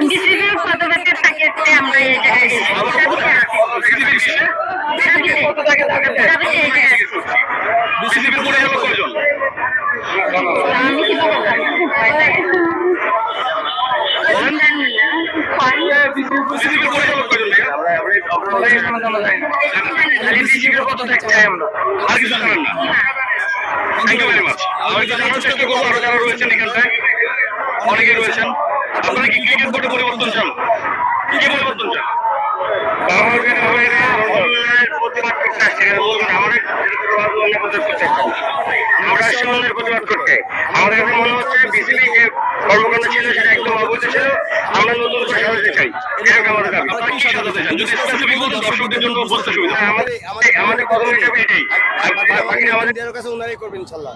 বিসিবির পদব্যক্তি থাকতে আমরা এই জায়গায় বিসিবির পরে যাবো কয়জন? আমি কি বলবো বিসিবির পরে যাবো কয়জন? বিসিবির কত থাকতে চাই আমরা, আর কিছু জানেন না। Thank you very much. আমি জানার চেষ্টা করবো আরো যারা রয়েছেন এখানটায়, অনেকেই রয়েছেন। আপনারা কি ক্রিকেট বোর্ডে পরিবর্তন চান? কি পরিবর্তন চান? প্রতিবাদ করতে আসছে, আমরা সমানের প্রতিবাদ করতে। আমাদের এখন মনে হচ্ছে বিসিবি যে কর্মকাণ্ড ছিল সেটা একদম অবৈধ ছিল। আমরা নতুন করে সাজাতে চাই, এটা আমাদের দাবি। আপনারা কি সাজাতে চান? যদি স্পেসিফিক বলতেন দর্শকদের জন্য বুঝতে সুবিধা। আমাদের প্রথম হিসাবে এটাই, আর বাকি আমাদের কাছে উনারাই করবেন ইনশাল্লাহ।